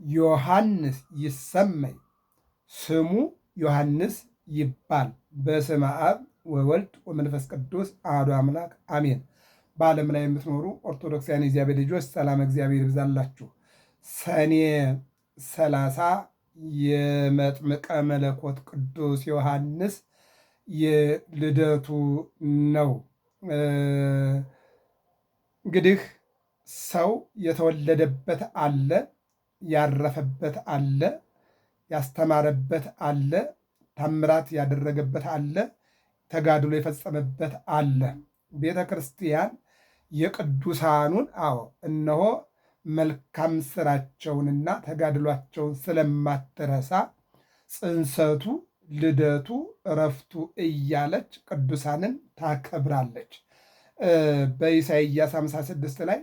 ዮሐንስ ይሰመይ ስሙ ዮሐንስ ይባል። በስመ አብ ወወልድ ወመንፈስ ቅዱስ አሐዱ አምላክ አሜን። በዓለም ላይ የምትኖሩ ኦርቶዶክሳውያን የእግዚአብሔር ልጆች ሰላም እግዚአብሔር ይብዛላችሁ። ሰኔ 30 የመጥምቀ መለኮት ቅዱስ ዮሐንስ የልደቱ ነው። እንግዲህ ሰው የተወለደበት አለ፣ ያረፈበት አለ፣ ያስተማረበት አለ፣ ታምራት ያደረገበት አለ፣ ተጋድሎ የፈጸመበት አለ። ቤተ ክርስቲያን የቅዱሳኑን እነሆ መልካም ስራቸውንና ተጋድሏቸውን ስለማትረሳ ጽንሰቱ፣ ልደቱ፣ እረፍቱ እያለች ቅዱሳንን ታከብራለች። በኢሳይያስ 56 ላይ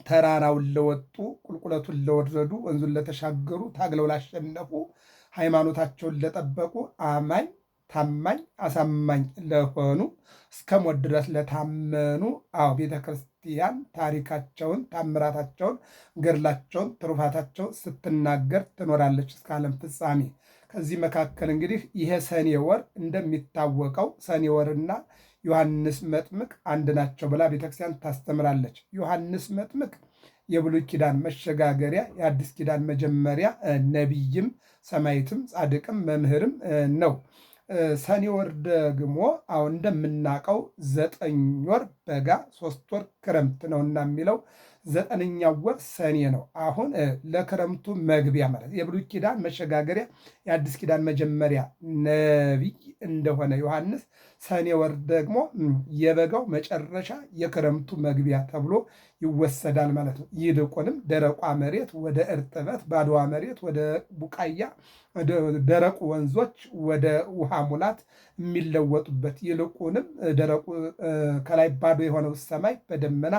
ተራራውን ለወጡ ቁልቁለቱን ለወረዱ ወንዙን ለተሻገሩ ታግለው ላሸነፉ ሃይማኖታቸውን ለጠበቁ አማኝ ታማኝ አሳማኝ ለሆኑ እስከ ሞት ድረስ ለታመኑ ቤተ ክርስቲያን ታሪካቸውን ታምራታቸውን ገድላቸውን ትሩፋታቸውን ስትናገር ትኖራለች እስከ ዓለም ፍጻሜ። ከዚህ መካከል እንግዲህ ይሄ ሰኔ ወር እንደሚታወቀው ሰኔ ወርና ዮሐንስ መጥምቅ አንድ ናቸው ብላ ቤተክርስቲያን ታስተምራለች። ዮሐንስ መጥምቅ የብሉይ ኪዳን መሸጋገሪያ የአዲስ ኪዳን መጀመሪያ ነቢይም ሰማዕትም ጻድቅም መምህርም ነው። ሰኔ ወር ደግሞ እንደምናውቀው 9 ወር በጋ 3 ወር ክረምት ነውና የሚለው 9ኛው ወር ሰኔ ነው። አሁን ለክረምቱ መግቢያ ማለት የብሉይ ኪዳን መሸጋገሪያ የአዲስ ኪዳን መጀመሪያ ነቢይ እንደሆነ ዮሐንስ ሰኔ ወር ደግሞ የበጋው መጨረሻ የክረምቱ መግቢያ ተብሎ ይወሰዳል ማለት ነው። ይልቁንም ደረቋ መሬት ወደ እርጥበት፣ ባድዋ መሬት ወደ ቡቃያ፣ ደረቁ ወንዞች ወደ ውሃ ሙላት የሚለወጡበት፣ ይልቁንም ደረቁ ከላይ ባዶ የሆነው ሰማይ በደመና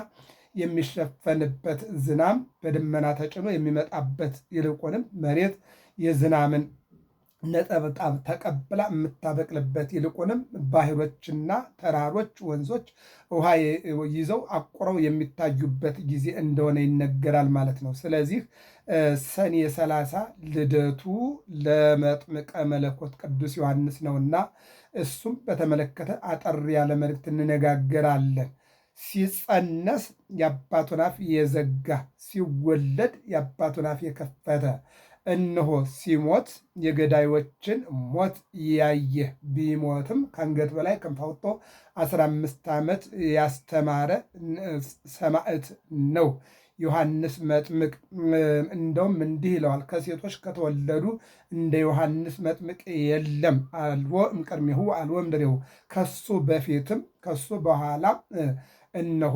የሚሸፈንበት፣ ዝናም በደመና ተጭኖ የሚመጣበት፣ ይልቁንም መሬት የዝናምን ነጠብጣብ ተቀብላ የምታበቅልበት፣ ይልቁንም ባህሮችና ተራሮች ወንዞች ውሃ ይዘው አቁረው የሚታዩበት ጊዜ እንደሆነ ይነገራል ማለት ነው። ስለዚህ ሰኔ 30 ልደቱ ለመጥምቀ መለኮት ቅዱስ ዮሐንስ ነውና እሱም በተመለከተ አጠር ያለ መልእክት እንነጋገራለን። ሲጸነስ የአባቱን አፍ የዘጋ ሲወለድ የአባቱን አፍ የከፈተ እነሆ ሲሞት የገዳዮችን ሞት ያየ ቢሞትም ከአንገት በላይ ክንፍ አውጥቶ 15 ዓመት ያስተማረ ሰማዕት ነው ዮሐንስ መጥምቅ። እንደውም እንዲህ ይለዋል፣ ከሴቶች ከተወለዱ እንደ ዮሐንስ መጥምቅ የለም፣ አልቦ እምቅድሜሁ አልቦ እምድሬሁ። ከሱ በፊትም ከሱ በኋላ እነሆ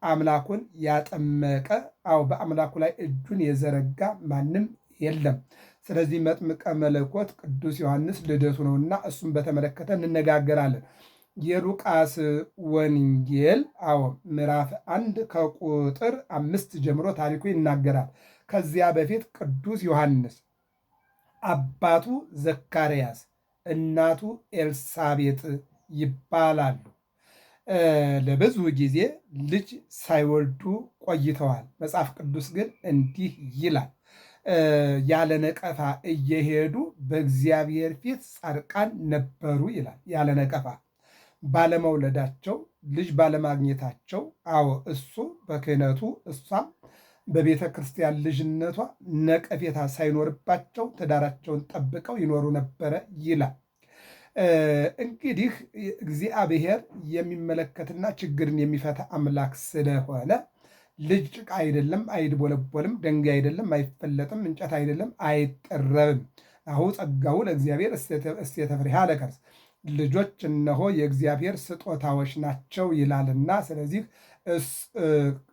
አምላኩን ያጠመቀ በአምላኩ ላይ እጁን የዘረጋ ማንም የለም። ስለዚህ መጥምቀ መለኮት ቅዱስ ዮሐንስ ልደቱ ነውና እሱም በተመለከተ እንነጋገራለን። የሉቃስ ወንጌል ምዕራፍ 1 ከቁጥር 5 ጀምሮ ታሪኩ ይናገራል። ከዚያ በፊት ቅዱስ ዮሐንስ አባቱ ዘካርያስ እናቱ ኤልሳቤጥ ይባላሉ። ለብዙ ጊዜ ልጅ ሳይወልዱ ቆይተዋል። መጽሐፍ ቅዱስ ግን እንዲህ ይላል፣ ያለ ነቀፋ እየሄዱ በእግዚአብሔር ፊት ጻድቃን ነበሩ ይላል። ያለ ነቀፋ ባለመውለዳቸው ልጅ ባለማግኘታቸው እሱ በክህነቱ እሷም በቤተ ክርስቲያን ልጅነቷ ነቀፌታ ሳይኖርባቸው ትዳራቸውን ጠብቀው ይኖሩ ነበረ ይላል። እንግዲህ እግዚአብሔር የሚመለከትና ችግርን የሚፈታ አምላክ ስለሆነ ልጅ ጭቃ አይደለም አይድቦለቦልም፣ ድንጋይ አይደለም አይፈለጥም፣ እንጨት አይደለም አይጠረብም። ጸጋው ለእግዚአብሔር እሴተ ፍሬሃ ለከርስ፣ ልጆች እነሆ የእግዚአብሔር ስጦታዎች ናቸው ይላልና። ስለዚህ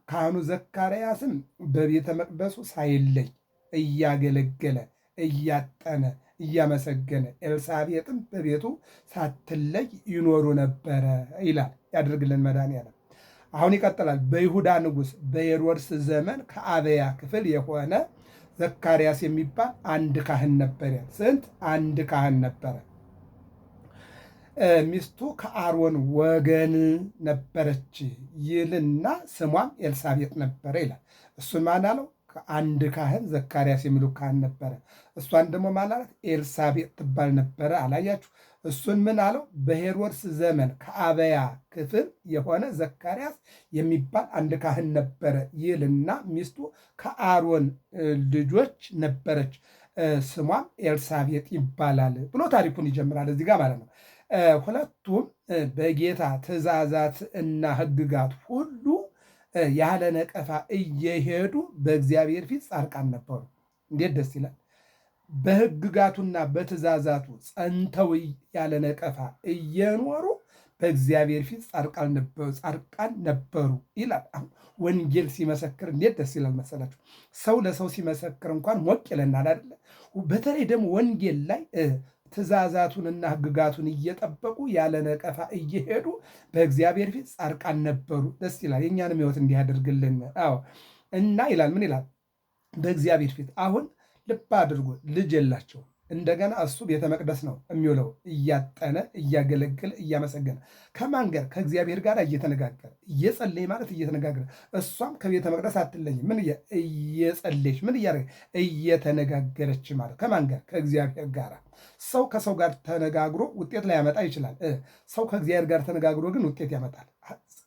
ካህኑ ዘካርያስም በቤተ መቅደሱ ሳይለይ እያገለገለ እያጠነ እያመሰገነ፣ ኤልሳቤጥም በቤቱ ሳትለይ ይኖሩ ነበረ ይላል። ያድርግልን መድኃኒዓለም። አሁን ይቀጥላል። በይሁዳ ንጉሥ በሄሮድስ ዘመን ከአብያ ክፍል የሆነ ዘካርያስ የሚባል አንድ ካህን ነበረ። ስንት? አንድ ካህን ነበረ። ሚስቱ ከአሮን ወገን ነበረች ይልና ስሟም ኤልሳቤጥ ነበረ ይላል። እሱን ማን አለው? አንድ ካህን ዘካርያስ የሚሉ ካህን ነበረ። እሷን ደግሞ ማላላት ኤልሳቤጥ ትባል ነበረ። አላያችሁ? እሱን ምን አለው? በሄሮድስ ዘመን ከአበያ ክፍል የሆነ ዘካርያስ የሚባል አንድ ካህን ነበረ ይልና ሚስቱ ከአሮን ልጆች ነበረች፣ ስሟም ኤልሳቤጥ ይባላል ብሎ ታሪኩን ይጀምራል እዚህ ጋር ማለት ነው። ሁለቱም በጌታ ትእዛዛት እና ሕግጋት ሁሉ ያለ ነቀፋ እየሄዱ በእግዚአብሔር ፊት ጻድቃን ነበሩ። እንዴት ደስ ይላል! በሕግጋቱና በትእዛዛቱ ጸንተው ያለ ነቀፋ እየኖሩ በእግዚአብሔር ፊት ጻድቃን ነበሩ ይላል። አሁን ወንጌል ሲመሰክር እንዴት ደስ ይላል መሰላችሁ! ሰው ለሰው ሲመሰክር እንኳን ሞቅ ይለናል አይደለ? በተለይ ደግሞ ወንጌል ላይ ትእዛዛቱንና ሕግጋቱን እየጠበቁ ያለ ነቀፋ እየሄዱ በእግዚአብሔር ፊት ጻድቃን ነበሩ። ደስ ይላል። የእኛንም ሕይወት እንዲህ ያደርግልን። አዎ እና ይላል ምን ይላል? በእግዚአብሔር ፊት አሁን ልብ አድርጎ ልጅ የላቸው። እንደገና እሱ ቤተ መቅደስ ነው የሚውለው፣ እያጠነ እያገለገለ እያመሰገነ ከማን ጋር? ከእግዚአብሔር ጋር እየተነጋገረ እየጸለየ ማለት እየተነጋገረ፣ እሷም ከቤተ መቅደስ አትለኝም። ምን እየጸለየች ምን እያደረገች እየተነጋገረች ማለት ከማን ጋር? ከእግዚአብሔር ጋር። ሰው ከሰው ጋር ተነጋግሮ ውጤት ላይ ያመጣ ይችላል። ሰው ከእግዚአብሔር ጋር ተነጋግሮ ግን ውጤት ያመጣል።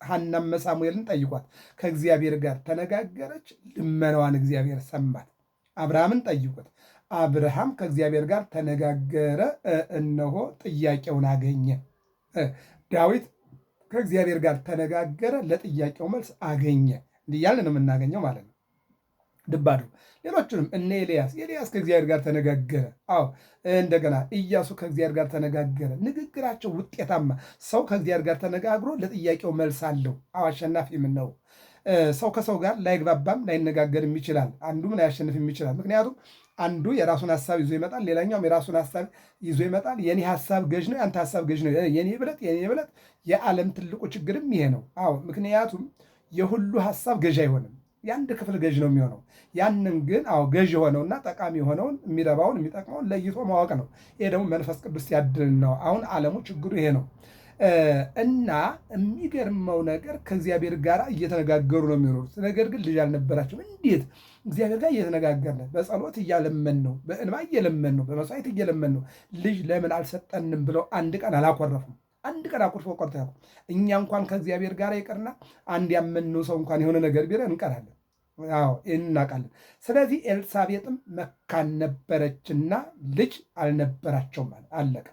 ሐናም ሳሙኤልን ጠይቋት፣ ከእግዚአብሔር ጋር ተነጋገረች፣ ልመናዋን እግዚአብሔር ሰማት። አብርሃምን ጠይቁት፣ አብርሃም ከእግዚአብሔር ጋር ተነጋገረ፣ እነሆ ጥያቄውን አገኘ። ዳዊት ከእግዚአብሔር ጋር ተነጋገረ፣ ለጥያቄው መልስ አገኘ። እንዲያልን ነው የምናገኘው ማለት ነው። ድባዱ ሌሎቹንም እነ ኤልያስ ከእግዚአብሔር ጋር ተነጋገረ። አዎ እንደገና ኢያሱ ከእግዚአብሔር ጋር ተነጋገረ። ንግግራቸው ውጤታማ። ሰው ከእግዚአብሔር ጋር ተነጋግሮ ለጥያቄው መልስ አለው። አዎ አሸናፊም ነው። ሰው ከሰው ጋር ላይግባባም ላይነጋገርም ይችላል። አንዱም ላያሸንፍም ይችላል። ምክንያቱም አንዱ የራሱን ሀሳብ ይዞ ይመጣል፣ ሌላኛውም የራሱን ሀሳብ ይዞ ይመጣል። የኔ ሀሳብ ገዥ ነው፣ ያንተ ሀሳብ ገዥ ነው፣ የኔ ብለጥ። የዓለም ትልቁ ችግርም ይሄ ነው። አዎ ምክንያቱም የሁሉ ሀሳብ ገዥ አይሆንም፣ የአንድ ክፍል ገዥ ነው የሚሆነው። ያንን ግን አዎ ገዥ የሆነውና ጠቃሚ የሆነውን የሚረባውን የሚጠቅመውን ለይቶ ማወቅ ነው። ይሄ ደግሞ መንፈስ ቅዱስ ያድል ነው። አሁን ዓለሙ ችግሩ ይሄ ነው። እና የሚገርመው ነገር ከእግዚአብሔር ጋር እየተነጋገሩ ነው የሚኖሩት። ነገር ግን ልጅ አልነበራቸውም። እንዴት? እግዚአብሔር ጋር እየተነጋገርን በጸሎት እያለመን ነው፣ በእንባ እየለመን ነው፣ በመስዋዕት እየለመን ነው። ልጅ ለምን አልሰጠንም ብለው አንድ ቀን አላኮረፉም። አንድ ቀን አኩርፎ ቆርቶ ያውቁ። እኛ እንኳን ከእግዚአብሔር ጋር ይቅርና አንድ ያመንነው ሰው እንኳን የሆነ ነገር ቢለን እንቀራለን። አዎ እናውቃለን። ስለዚህ ኤልሳቤጥም መካን ነበረችና ልጅ አልነበራቸውም። አለቀ።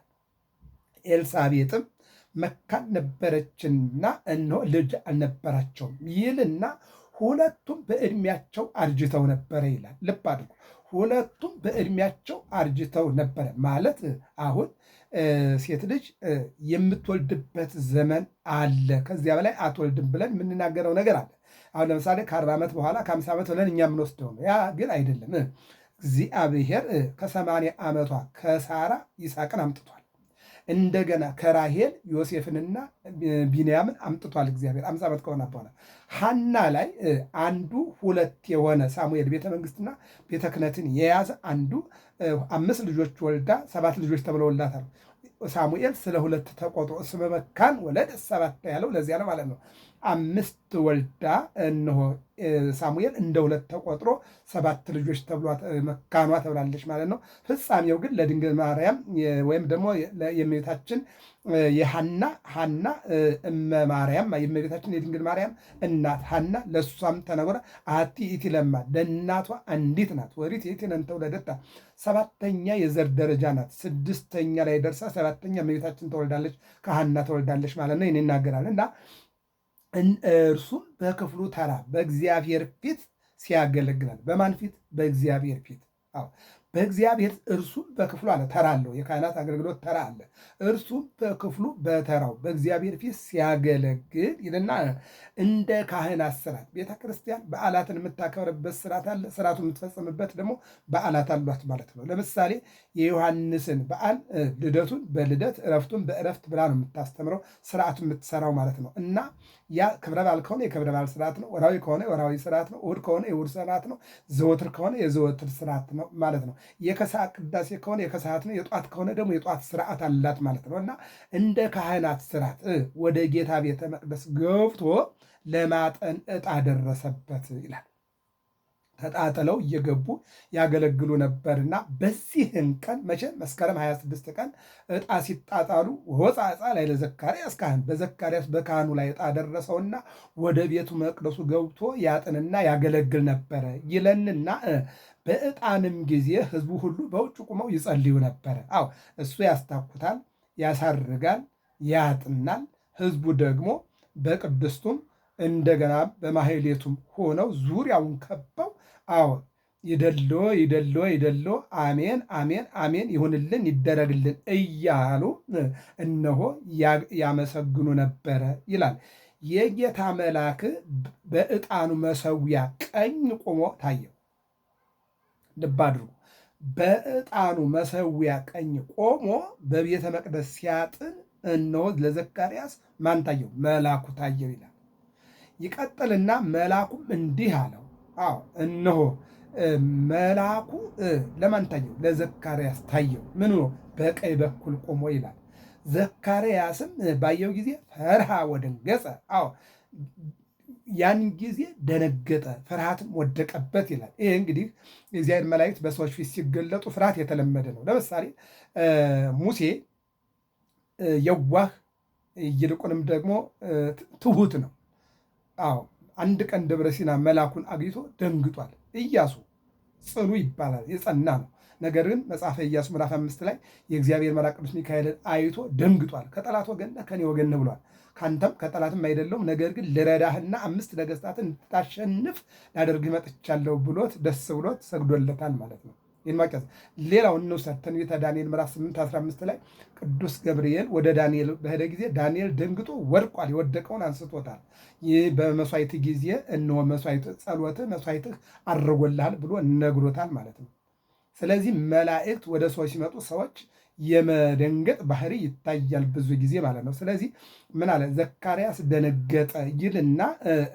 ኤልሳቤጥም መካን ነበረችና እነሆ ልጅ አልነበራቸውም ይልና ሁለቱም በዕድሜያቸው አርጅተው ነበረ ይላል። ልብ አድርጎ ሁለቱም በዕድሜያቸው አርጅተው ነበረ ማለት አሁን ሴት ልጅ የምትወልድበት ዘመን አለ። ከዚያ በላይ አትወልድም ብለን የምንናገረው ነገር አለ። አሁን ለምሳሌ ከ40 ዓመት በኋላ ከ50 ዓመት ብለን እኛ የምንወስደው ነው። ያ ግን አይደለም። እግዚአብሔር ከ80 ዓመቷ ከሳራ ይስሐቅን አምጥቷል። እንደገና ከራሄል ዮሴፍንና ቢንያምን አምጥቷል እግዚአብሔር 50 ዓመት ከሆነ በኋላ። ሐና ላይ አንዱ ሁለት የሆነ ሳሙኤል ቤተ መንግስትና ቤተ ክህነትን የያዘ አንዱ 5 ልጆች ወልዳ 7 ልጆች ተብለውላታል። ሳሙኤል ስለ 2 ተቆጥሮ እስመ መካን ወለደ 7 ያለው ለዚያ ነው ማለት ነው። 5 ወልዳ እነሆ ሳሙኤል እንደ 2 ተቆጥሮ 7 ልጆች መካኗ ተብላለች ማለት ነው። ፍጻሜው ግን ለድንግል ማርያም ወይም ደግሞ የእመቤታችን የሐና እመ ማርያም የእመቤታችን የድንግል ማርያም እናት ሐና ለእሷም ተነግሯ አሐቲ ይእቲ ለማ ለእናቷ አንዲት ናት። ወሪት ይእቲ ለእንተ ወለደታ 7ኛ የዘር ደረጃ ናት። 6ኛ ላይ ደርሳ 7ኛ እመቤታችን ተወልዳለች፣ ከሐና ተወልዳለች ማለት ነው። ይህን ይናገራል እና እርሱም በክፍሉ ተራ በእግዚአብሔር ፊት ሲያገለግላል። በማን ፊት? በእግዚአብሔር ፊት። አዎ በእግዚአብሔር እርሱም በክፍሉ አለ። ተራ አለው። የካህናት አገልግሎት ተራ አለ። እርሱም በክፍሉ በተራው በእግዚአብሔር ፊት ሲያገለግል ይልና እንደ ካህናት ስርዓት ቤተ ክርስቲያን በዓላትን የምታከብርበት ስርዓት አለ። ስርዓቱ የምትፈጽምበት ደግሞ በዓላት አሏት ማለት ነው። ለምሳሌ የዮሐንስን በዓል ልደቱን በልደት እረፍቱን በእረፍት ብላ ነው የምታስተምረው፣ ስርዓቱ የምትሰራው ማለት ነው። እና ያ ክብረ በዓል ከሆነ የክብረ በዓል ስርዓት ነው። ወራዊ ከሆነ ወራዊ ስርዓት ነው። እሑድ ከሆነ የእሑድ ስርዓት ነው። ዘወትር ከሆነ የዘወትር ስርዓት ነው ማለት ነው። የከሰዓት ቅዳሴ ከሆነ የከሰዓት ነው። የጧት ከሆነ ደግሞ የጧት ስርዓት አላት ማለት ነው። እና እንደ ካህናት ስርዓት ወደ ጌታ ቤተ መቅደስ ገብቶ ለማጠን ዕጣ ደረሰበት ይላል። ተጣጥለው እየገቡ ያገለግሉ ነበርና በዚህን ቀን መቼም መስከረም 26 ቀን ዕጣ ሲጣጣሉ ወፃ ዕፃ ላይ ለዘካርያስ ካህን በዘካርያስ በካህኑ ላይ ዕጣ ደረሰውና ወደ ቤቱ መቅደሱ ገብቶ ያጥንና ያገለግል ነበረ ይለንና በዕጣንም ጊዜ ሕዝቡ ሁሉ በውጭ ቁመው ይጸልዩ ነበረ። አዎ እሱ ያስታኩታል፣ ያሳርጋል፣ ያጥናል። ሕዝቡ ደግሞ በቅድስቱም እንደገና በማህሌቱም ሆነው ዙሪያውን ከበው አዎ ይደሎ ይደሎ ይደሎ አሜን አሜን አሜን ይሁንልን ይደረግልን እያሉ እነሆ ያመሰግኑ ነበረ ይላል። የጌታ መልአክ በዕጣኑ መሰዊያ ቀኝ ቆሞ ታየው። ልብ አድርጉ። በዕጣኑ መሰዊያ ቀኝ ቆሞ በቤተ መቅደስ ሲያጥን እነሆ ለዘካርያስ ማን ታየው? መልአኩ ታየው ይላል። ይቀጥልና መልአኩም እንዲህ አለው። አዎ እነሆ መልአኩ ለማን ታየው? ለዘካርያስ ታየው። ምን ሆኖ? በቀኝ በኩል ቆሞ ይላል። ዘካርያስም ባየው ጊዜ ፈርሃ ወደንገጸ። አዎ ያን ጊዜ ደነገጠ፣ ፍርሃትም ወደቀበት ይላል። ይህ እንግዲህ የእግዚአብሔር መላእክት በሰዎች ፊት ሲገለጡ ፍርሃት የተለመደ ነው። ለምሳሌ ሙሴ የዋህ ይልቁንም ደግሞ ትሁት ነው። አዎ አንድ ቀን ደብረ ሲና መልአኩን አግኝቶ ደንግጧል። ኢያሱ ጽኑ ይባላል፣ የጸና ነው። ነገር ግን መጽሐፈ ኢያሱ ምዕራፍ 5 ላይ የእግዚአብሔር መልአክ ቅዱስ ሚካኤልን አይቶ ደንግጧል። ከጠላት ወገን ከኔ ወገን ብሏል። ካንተም ከጠላትም አይደለሁም፣ ነገር ግን ልረዳህና 5 ነገሥታትን እንድታሸንፍ ላደርግህ መጥቻለሁ ብሎት ደስ ብሎት ሰግዶለታል ማለት ነው። ይህን ሌላው እንውሰድ። ትንቢተ ዳንኤል ምዕራፍ 8:15 ላይ ቅዱስ ገብርኤል ወደ ዳንኤል በሄደ ጊዜ ዳንኤል ደንግጦ ወድቋል፣ የወደቀውን አንስቶታል። ይህ በመስዋዕት ጊዜ እነሆ ጸሎትህ መስዋዕትህ አድርጎልሃል ብሎ ነግሮታል ማለት ነው። ስለዚህ መላእክት ወደ ሰዎች ሲመጡ ሰዎች የመደንገጥ ባህሪ ይታያል ብዙ ጊዜ ማለት ነው። ስለዚህ ምን አለ? ዘካርያስ ደነገጠ ይልና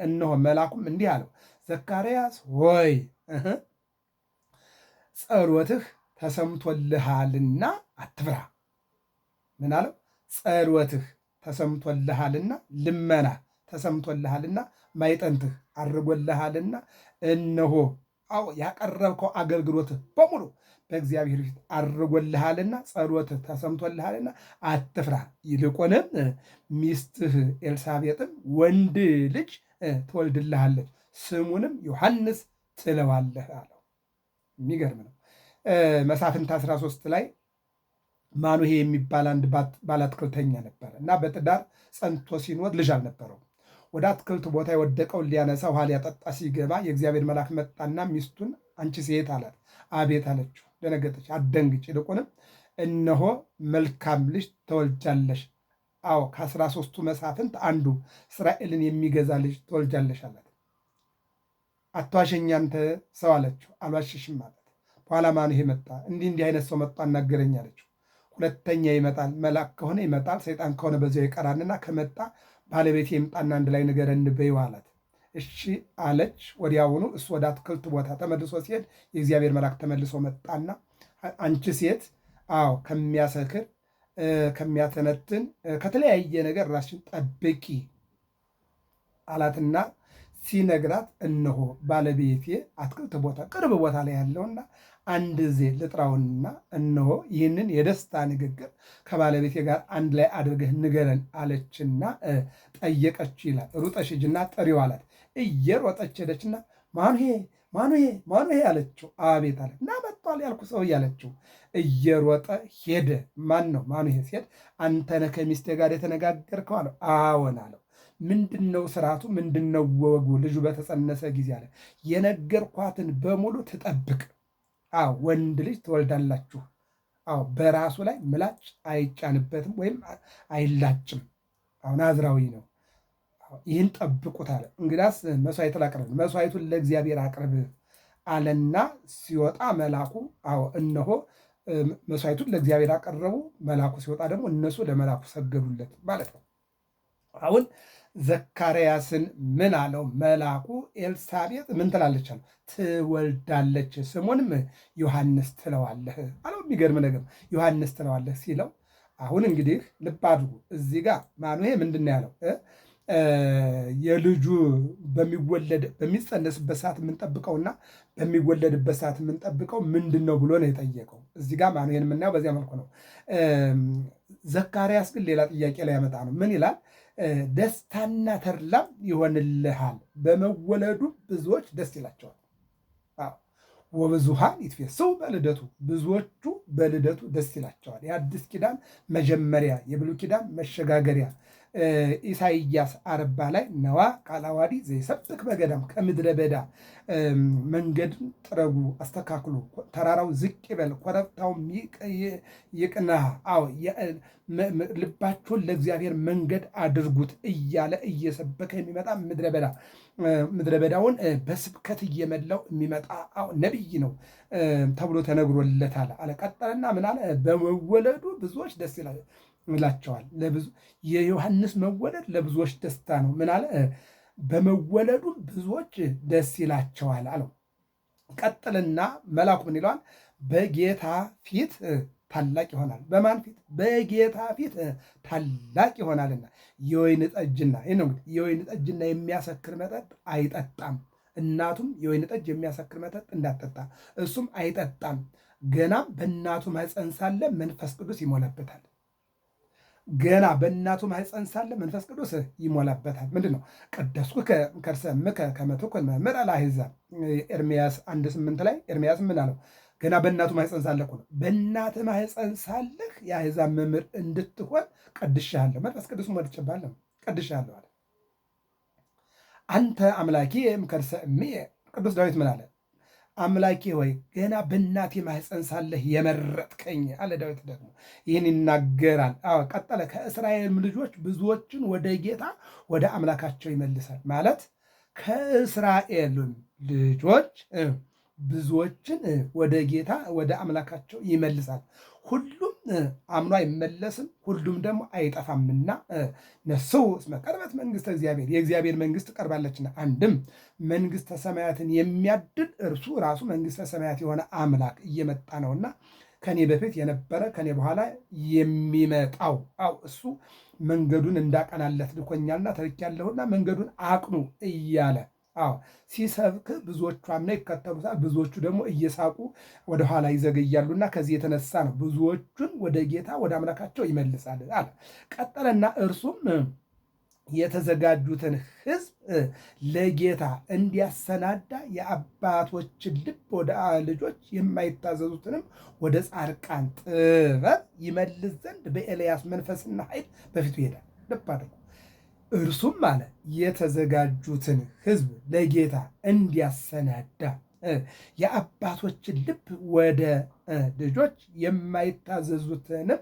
እነሆ መልአኩም እንዲህ አለው፣ ዘካርያስ ሆይ ጸሎትህ ተሰምቶልሃልና አትፍራ። ምን አለው? ጸሎትህ ተሰምቶልሃልና፣ ልመና ተሰምቶልሃልና፣ ማይጠንትህ አድርጎልሃልና፣ እነሆ አዎ ያቀረብከው አገልግሎትህ በሙሉ በእግዚአብሔር ፊት አድርጎልሃልና፣ ጸሎትህ ተሰምቶልሃልና አትፍራ። ይልቁንም ሚስትህ ኤልሳቤጥም ወንድ ልጅ ትወልድልሃለች፣ ስሙንም ዮሐንስ ትለዋለህ አለው። የሚገርም ነው። መሳፍንት 13 ላይ ማኑሄ የሚባል አንድ ባለአትክልተኛ ነበረ እና በትዳር ጸንቶ ሲኖር ልጅ አልነበረውም። ወደ አትክልት ቦታ የወደቀውን ሊያነሳ ውሃ ሊያጠጣ ሲገባ የእግዚአብሔር መልአክ መጣና ሚስቱን አንቺ ሴት አላት። አቤት አለችው። ደነገጠች። አትደንግጭ፣ ይልቁንም እነሆ መልካም ልጅ ተወልጃለሽ። አዎ ከ13ቱ መሳፍንት አንዱ እስራኤልን የሚገዛ ልጅ ተወልጃለሽ አላት። አትዋሸኝ አንተ ሰው አለችው። አልዋሽሽም ማለት በኋላ ማኑሄ መጣ። እንዲህ አይነት ሰው መጣ አናገረኝ አለችው። ሁለተኛ ይመጣል፣ መልአክ ከሆነ ይመጣል፣ ሰይጣን ከሆነ በዚያው ይቀራልና ከመጣ ባለቤት ይምጣና አንድ ላይ ንገረን በይው አላት። እሺ አለች። ወዲያውኑ እሱ ወደ አትክልት ቦታ ተመልሶ ሲሄድ የእግዚአብሔር መልአክ ተመልሶ መጣና አንቺ ሴት አዎ ከሚያሰክር ከሚያተነትን ከተለያየ ነገር ራስሽን ጠብቂ አላትና ሲነግራት እነሆ ባለቤቴ አትክልት ቦታ ቅርብ ቦታ ላይ ያለውና አንድ ዜ ልጥራውንና እነሆ ይህንን የደስታ ንግግር ከባለቤቴ ጋር አንድ ላይ አድርገህ ንገረን አለችና ጠየቀች ይላል። ሩጠሽ ሂጂና ጥሪው አላት። እየሮጠች ሄደችና ማኑሄ ማኑሄ ማኑሄ አለችው። አቤት አለ። እና መጥቷል ያልኩ ሰው እያለችው እየሮጠ ሄደ። ማን ነው? ማኑሄ ሲሄድ አንተ ነህ ከሚስቴ ጋር የተነጋገርከው አለው። አዎን አለው። ምንድነው ስርዓቱ? ምንድነው ወጉ? ልጁ በተጸነሰ ጊዜ አለ የነገርኳትን በሙሉ ትጠብቅ። አዎ ወንድ ልጅ ትወልዳላችሁ። አዎ በራሱ ላይ ምላጭ አይጫንበትም ወይም አይላጭም። አሁን ናዝራዊ ነው። ይህን ጠብቁት አለ። እንግዳስ መስዋዕት ላቅርብ፣ መስዋዕቱን ለእግዚአብሔር አቅርብ አለና ሲወጣ መልአኩ አዎ እነሆ መስዋዕቱን ለእግዚአብሔር አቀረቡ። መልአኩ ሲወጣ ደግሞ እነሱ ለመልአኩ ሰገዱለት ማለት ነው። አሁን ዘካርያስን ምን አለው መልአኩ? ኤልሳቤጥ ምን ትላለች አለው? ትወልዳለች፣ ስሙንም ዮሐንስ ትለዋለህ አለው። የሚገርም ነገር ዮሐንስ ትለዋለህ ሲለው አሁን እንግዲህ ልብ አድርጉ። እዚህ ጋር ማኑሄ ምንድን ነው ያለው? የልጁ በሚጸነስበት ሰዓት የምንጠብቀውና በሚወለድበት ሰዓት የምንጠብቀው ምንድን ነው ብሎ ነው የጠየቀው። እዚህ ጋር ማነው ይህን የምናየው በዚያ መልኩ ነው። ዘካርያስ ግን ሌላ ጥያቄ ላይ ያመጣ ነው። ምን ይላል? ደስታና ተድላም ይሆንልሃል፣ በመወለዱ ብዙዎች ደስ ይላቸዋል። ወብዙሃን ይትፌስሑ በልደቱ፣ ብዙዎቹ በልደቱ ደስ ይላቸዋል። የአዲስ ኪዳን መጀመሪያ፣ የብሉይ ኪዳን መሸጋገሪያ ኢሳይያስ 40 ላይ ነዋ ቃለ ዓዋዲ ዘይሰብክ በገዳም፣ ከምድረ በዳ መንገድን ጥረጉ አስተካክሉ፣ ተራራው ዝቅ ይበል ኮረብታውም ይቅና፣ አዎ ልባችሁን ለእግዚአብሔር መንገድ አድርጉት እያለ እየሰበከ የሚመጣ ምድረ በዳውን በስብከት እየመላው የሚመጣ ነቢይ ነው ተብሎ ተነግሮለታል አለ። ቀጠለና ምን አለ? በመወለዱ ብዙዎች ደስ ይላቸዋል። የዮሐንስ መወለድ ለብዙዎች ደስታ ነው። ምን አለ? በመወለዱ ብዙዎች ደስ ይላቸዋል አለው። ቀጥልና መልአኩ ምን ይለዋል? በጌታ ፊት ታላቅ ይሆናል። በማን ፊት? በጌታ ፊት ታላቅ ይሆናልና የወይን ጠጅና ይህ ነው እንግዲህ የወይን ጠጅና የሚያሰክር መጠጥ አይጠጣም። እናቱም የወይን ጠጅ የሚያሰክር መጠጥ እንዳትጠጣ እሱም አይጠጣም። ገናም በእናቱ ማኅፀን ሳለ መንፈስ ቅዱስ ይሞላበታል። ገና በእናቱ ማኅፀን ሳለ መንፈስ ቅዱስ ይሞላበታል። ምንድን ነው? ቀደስኩከ ከርሰ እምከ ከመ ትኩን መምህረ ለአሕዛብ ኤርምያስ 1:8 ላይ ኤርምያስ ምን አለው? ገና በእናቱ ማኅፀን ሳለህ እኮ ነው። በእናትህ ማኅፀን ሳለህ የአሕዛብ መምህር እንድትሆን ቀድሼሃለሁ፣ መንፈስ ቅዱስ ሞልቼብሃለሁ፣ ቀድሼሃለሁ አለ። አንተ አምላኬ እምከርሰ እምየ። ቅዱስ ዳዊት ምን አለ? አምላኬ ሆይ ገና በእናቴ ማኅፀን ሳለህ የመረጥከኝ አለ። ዳዊት ደግሞ ይህን ይናገራል። ቀጠለ። ከእስራኤልም ልጆች ብዙዎችን ወደ ጌታ ወደ አምላካቸው ይመልሳል ማለት ከእስራኤልም ልጆች ብዙዎችን ወደ ጌታ ወደ አምላካቸው ይመልሳል። ሁሉም አምኖ አይመለስም፣ ሁሉም ደግሞ አይጠፋምና ነስሑ እስመ ቀርበት መንግሥተ እግዚአብሔር፣ የእግዚአብሔር መንግሥት ቀርባለችና። አንድም መንግሥተ ሰማያትን የሚያድል እርሱ ራሱ መንግሥተ ሰማያት የሆነ አምላክ እየመጣ ነውና ከኔ በፊት የነበረ ከኔ በኋላ የሚመጣው እሱ መንገዱን እንዳቀናለት ልኮኛልና ተልኬያለሁና መንገዱን አቅኑ እያለ ሲሰብክ ብዙዎቹ አምነው ይከተሉታል። ብዙዎቹ ደግሞ እየሳቁ ወደኋላ ይዘገያሉና ከዚህ የተነሳ ነው ብዙዎቹን ወደ ጌታ ወደ አምላካቸው ይመልሳል አለ። ቀጠለና እርሱም የተዘጋጁትን ሕዝብ ለጌታ እንዲያሰናዳ የአባቶችን ልብ ወደ ልጆች የማይታዘዙትንም ወደ ጻድቃን ጥበብ ይመልስ ዘንድ በኤልያስ መንፈስና ኃይል በፊቱ ይሄዳል። ልብ አድርጉ። እርሱም አለ የተዘጋጁትን ሕዝብ ለጌታ እንዲያሰናዳ የአባቶችን ልብ ወደ ልጆች የማይታዘዙትንም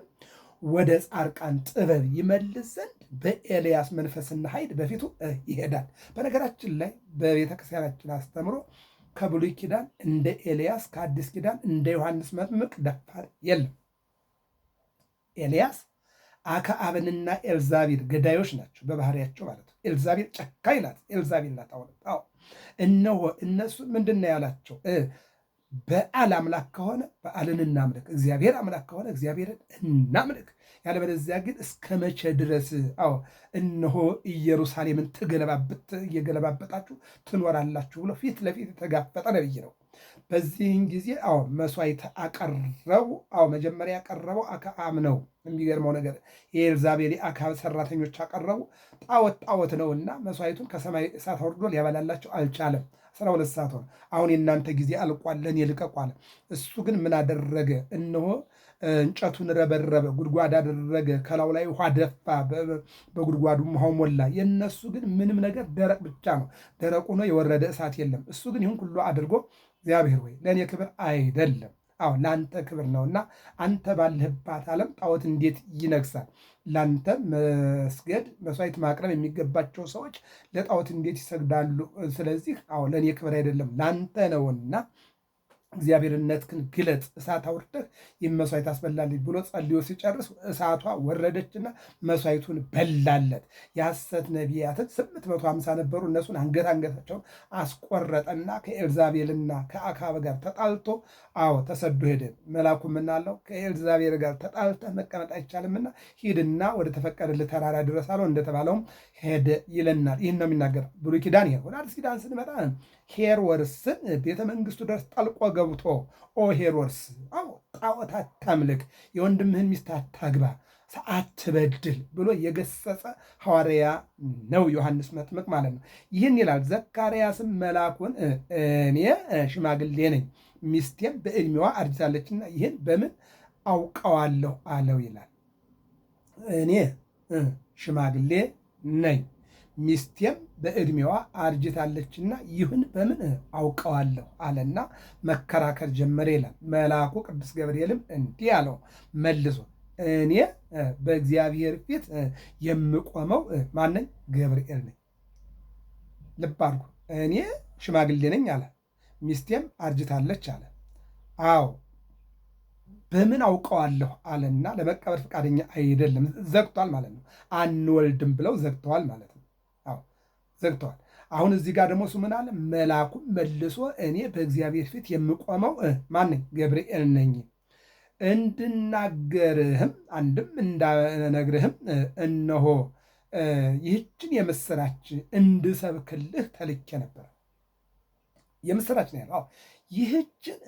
ወደ ጻድቃን ጥበብ ይመልስ ዘንድ በኤልያስ መንፈስና ኃይል በፊቱ ይሄዳል። በነገራችን ላይ በቤተ ክርስቲያናችን አስተምሮ ከብሉይ ኪዳን እንደ ኤልያስ ከአዲስ ኪዳን እንደ ዮሐንስ መጥምቅ ደፋር የለም። ኤልያስ አክዓብንና ኤልዛቤል ገዳዮች ናቸው በባህሪያቸው ማለት ነው። ኤልዛቤል ጨካኝ ናት። ኤልዛቤል ናት። አሁን እነሆ እነሱ ምንድን ነው ያላቸው? በዓል አምላክ ከሆነ በዓልን እናምልክ፣ እግዚአብሔር አምላክ ከሆነ እግዚአብሔርን እናምልክ፣ ያለበለዚያ ግን እስከ መቼ ድረስ እነሆ ኢየሩሳሌምን እየገለባበጣችሁ ትኖራላችሁ ብሎ ፊት ለፊት የተጋፈጠ ነብይ ነው። በዚህን ጊዜ መስዋዕት አቀረቡ። መጀመሪያ ያቀረበው አክዓብ ነው። የሚገርመው ነገር የኤልዛቤል አክዓብ ሰራተኞች አቀረቡ። ጣዖት ነውና መስዋዕቱን ከሰማይ እሳት አውርዶ ሊያበላላቸው አልቻለም። 12 ሰዓት ሆነ። አሁን የእናንተ ጊዜ አልቋል፣ ለእኔ ልቀቁ አለ። እሱ ግን ምን አደረገ? እነሆ እንጨቱን ረበረበ፣ ጉድጓድ አደረገ፣ ከላዩ ላይ ውሃ ደፋ፣ በጉድጓዱ ውሃው ሞላ። የእነሱ ግን ምንም ነገር ደረቅ ብቻ ነው። ደረቁ ነው፣ የወረደ እሳት የለም። እሱ ግን ይህን ሁሉ አድርጎ እግዚአብሔር ሆይ ለእኔ ክብር አይደለም፣ ለአንተ ክብር ነውና አንተ ባለህባት ዓለም ጣዖት እንዴት ይነግሳል? ለአንተ መስገድ መስዋዕት ማቅረብ የሚገባቸው ሰዎች ለጣዖት እንዴት ይሰግዳሉ? ስለዚህ ለእኔ ክብር አይደለም ለአንተ ነውና እግዚአብሔርነትህን ግለጥ፣ እሳት አውርደህ ይህን መስዋዕት አስበላልኝ ብሎ ጸልዮ ሲጨርስ እሳቷ ወረደችና መስዋዕቱን በላለት። የሐሰት ነቢያትን 850 ነበሩ። እነሱን አንገታቸውን አስቆረጠና ከኤልዛቤልና ከአካብ ጋር ተጣልቶ ተሰዶ ሄደ። መልአኩ ምናለው ከኤልዛቤል ጋር ተጣልተህ መቀመጥ አይቻልምና ሂድና ወደ ተፈቀደልህ ተራራ ድረስ አለው። እንደተባለውም ሄደ ይለናል። ይህን ነው የሚናገር ብሉይ ኪዳን። ይሄ ወደ አዲስ ኪዳን ስንመጣ ሄሮድስን ቤተ መንግስቱ ድረስ ጠልቆ ገብቶ ሄሮድስ ጣዖት አታምልክ፣ የወንድምህን ሚስት አታግባ፣ አትበድል ብሎ የገሰጸ ሐዋርያ ነው ዮሐንስ መጥምቅ ማለት ነው። ይህን ይላል። ዘካርያስም መልአኩን እኔ ሽማግሌ ነኝ፣ ሚስቴም በዕድሜዋ አርጅታለችና ይህን በምን አውቀዋለሁ አለው ይላል። እኔ ሽማግሌ ነኝ ሚስቴም በዕድሜዋ አርጅታለችና ይህን በምን አውቀዋለሁ አለና መከራከር ጀመረ ይላል። መልአኩ ቅዱስ ገብርኤልም እንዲህ አለው መልሶ እኔ በእግዚአብሔር ፊት የምቆመው ማነኝ? ገብርኤል ነኝ። ልብ አድርጉ። እኔ ሽማግሌ ነኝ አለ፣ ሚስቴም አርጅታለች አለ። አዎ በምን አውቀዋለሁ አለና ለመቀበል ፈቃደኛ አይደለም። ዘግቷል ማለት ነው። አንወልድም ብለው ዘግተዋል ማለት ነው። ዘግተዋል። አሁን እዚህ ጋር ደግሞ እሱ ምን አለ? መልአኩም መልሶ እኔ በእግዚአብሔር ፊት የምቆመው ማነኝ? ገብርኤል ነኝ። እንድናገርህም አንድም እንዳነግርህም እነሆ ይህችን የምስራች እንድሰብክልህ ተልኬ ነበር። የምስራች ነው ያለው። ይህችን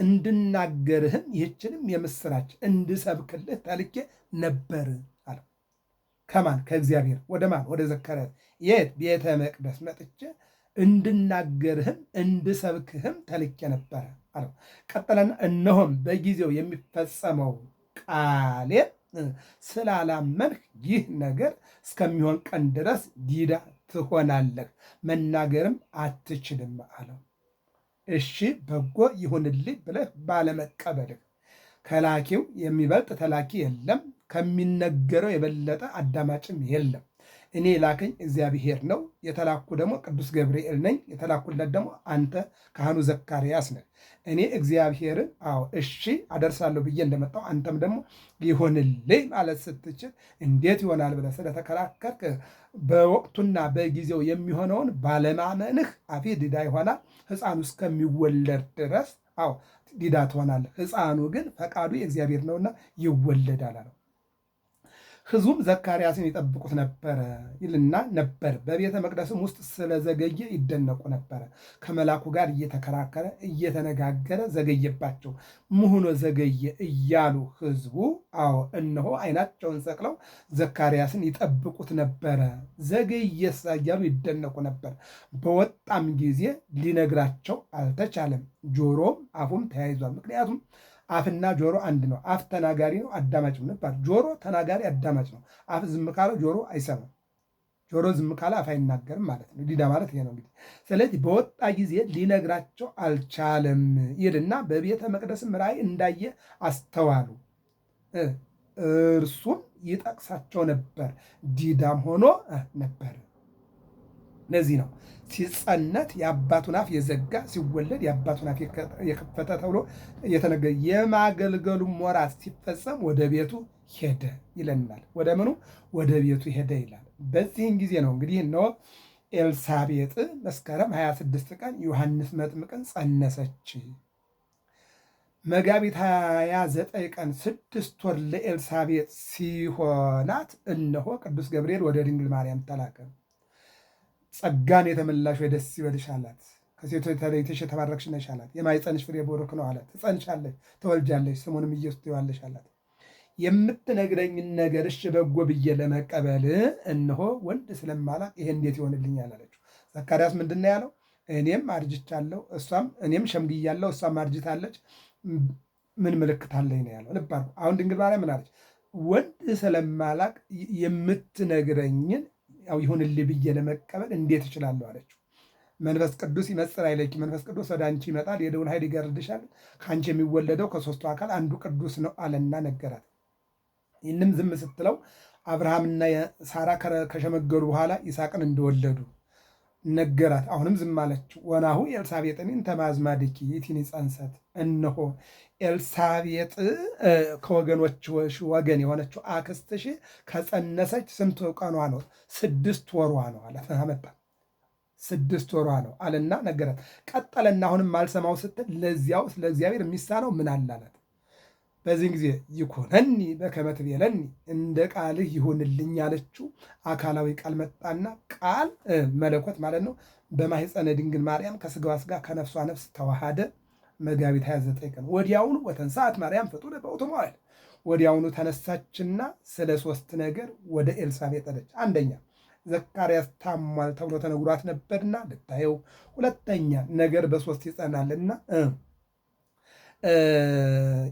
እንድናገርህም ይህችንም የምስራች እንድሰብክልህ ተልኬ ነበር አለ። ከማን? ከእግዚአብሔር። ወደ ማን? ወደ ዘካርያስ። የት? ቤተ መቅደስ መጥቼ እንድናገርህም እንድሰብክህም ተልኬ ነበረ አለው። ቀጠለና እነሆም በጊዜው የሚፈጸመው ቃሌ ስላላመንህ ይህ ነገር እስከሚሆን ቀን ድረስ ዲዳ ትሆናለህ፣ መናገርም አትችልም አለው። እሺ በጎ ይሁንልኝ ብለህ ባለመቀበልህ ከላኪው የሚበልጥ ተላኪ የለም፣ ከሚነገረው የበለጠ አዳማጭም የለም። እኔ ላከኝ እግዚአብሔር ነው፣ የተላኩ ደግሞ ቅዱስ ገብርኤል ነኝ። የተላኩለት ደግሞ አንተ ካህኑ ዘካርያስ ነህ። እኔ እግዚአብሔርን እሺ አደርሳለሁ ብዬ እንደመጣው አንተም ደግሞ ይሆንልኝ ማለት ስትችል እንዴት ይሆናል ብለህ ስለተከራከርክ በወቅቱና በጊዜው የሚሆነውን ባለማመንህ አፌ ዲዳ ይሆናል። ሕፃኑ እስከሚወለድ ድረስ ዲዳ ትሆናለህ። ሕፃኑ ግን ፈቃዱ የእግዚአብሔር ነውና ይወለዳል አለው። ሕዝቡም ዘካርያስን ይጠብቁት ነበረ ይልና ነበር። በቤተ መቅደስም ውስጥ ስለዘገየ ይደነቁ ነበረ። ከመላኩ ጋር እየተከራከረ እየተነጋገረ ዘገየባቸው። ምሁኖ ዘገየ እያሉ ሕዝቡ እነሆ ዓይናቸውን ሰቅለው ዘካርያስን ይጠብቁት ነበረ። ዘገየሳ እያሉ ይደነቁ ነበር። በወጣም ጊዜ ሊነግራቸው አልተቻለም። ጆሮም አፉም ተያይዟል። ምክንያቱም አፍና ጆሮ አንድ ነው። አፍ ተናጋሪ ነው፣ አዳማጭ ነበር። ጆሮ ተናጋሪ አዳማጭ ነው። አፍ ዝም ካለ ጆሮ አይሰማም። ጆሮ ዝም ካለ አፍ አይናገርም ማለት ነው። ዲዳ ማለት ይሄ ነው እንግዲህ። ስለዚህ በወጣ ጊዜ ሊነግራቸው አልቻለም ይልና በቤተ መቅደስም ራእይ እንዳየ አስተዋሉ። እርሱም ይጠቅሳቸው ነበር፣ ዲዳም ሆኖ ነበር። ለዚህ ነው ሲጸነት የአባቱን አፍ የዘጋ ሲወለድ የአባቱን አፍ የከፈተ ተብሎ የተነገረ። የማገልገሉም ወራት ሲፈጸም ወደ ቤቱ ሄደ ይለናል። ወደ ምኑ? ወደ ቤቱ ሄደ ይላል። በዚህን ጊዜ ነው እንግዲህ እነሆ ኤልሳቤጥ መስከረም 26 ቀን ዮሐንስ መጥምቅን ጸነሰች። መጋቢት 29 ቀን 6 ወር ለኤልሳቤጥ ሲሆናት እነሆ ቅዱስ ገብርኤል ወደ ድንግል ማርያም ተላከ። ጸጋን የተመላሽ ወይ ደስ ይበልሽ አላት። ከሴቶች ተለይተሽ የተባረክሽ ነሽ አላት። የማኅፀንሽ ፍሬ ቡሩክ ነው አላት። ትጸንሻለሽ፣ ትወልጃለሽ፣ ስሙንም ኢየሱስ ትይዋለሽ አላት። የምትነግረኝን ነገር እሺ በጎ ብዬ ለመቀበል እነሆ ወንድ ስለማላቅ ይሄ እንዴት ይሆንልኛል አለችው። ዘካርያስ ምንድን ነው ያለው? እኔም አርጅቻለሁ፣ እኔም ሸምግያለሁ፣ እሷም አርጅታለች፣ ምን ምልክት አለኝ ነው ያለው። ልብ አድርጉ። አሁን ድንግል ማርያም ምን አለች? ወንድ ስለማላቅ የምትነግረኝን ይሁንልህ ብዬ ለመቀበል እንዴት እችላለሁ አለችው። መንፈስ ቅዱስ ይመጽእ ኃይለኪ፣ መንፈስ ቅዱስ ወደ አንቺ ይመጣል፣ የደውን ኃይል ይጋርድሻል፣ ከአንቺ የሚወለደው ከሦስቱ አካል አንዱ ቅዱስ ነው አለና ነገራት። ይህንም ዝም ስትለው አብርሃምና ሳራ ከሸመገሉ በኋላ ይስሐቅን እንደወለዱ ነገራት። አሁንም ዝም አለችው። ወናሁ ኤልሳቤጥን ተማዝማድኪ ይእቲኒ ጸንሰት፣ እነሆ ኤልሳቤጥ ከወገኖችሽ ወገን የሆነችው አክስትሽ ከጸነሰች ስንት ቀኗ ነው? 6 ወሯ ነው አለ። አመጣ 6 ወሯ ነው አለና ነገራት። ቀጠለና አሁንም አልሰማው ስትል ለዚያውስ ለእግዚአብሔር የሚሳነው ምን አለ አላት። በዚህ ጊዜ ይኩነኒ በከመ ትቤለኒ፣ እንደ ቃልህ ይሁንልኝ ያለችው አካላዊ ቃል መጣና ቃል መለኮት ማለት ነው በማኅፀነ ድንግል ማርያም ከስጋዋ ስጋ ከነፍሷ ነፍስ ተዋሃደ። መጋቢት 29 ቀን ወዲያውኑ ወተንሳት ማርያም ፍጡነ በውእቱ መዋዕል፣ ወዲያውኑ ተነሳችና ስለ 3 ነገር ወደ ኤልሳቤጥ ሄደች። አንደኛ ዘካርያስ ታሟል ተብሎ ተነግሯት ነበርና ልታየው፣ ሁለተኛ ነገር በ3 ይጸናልና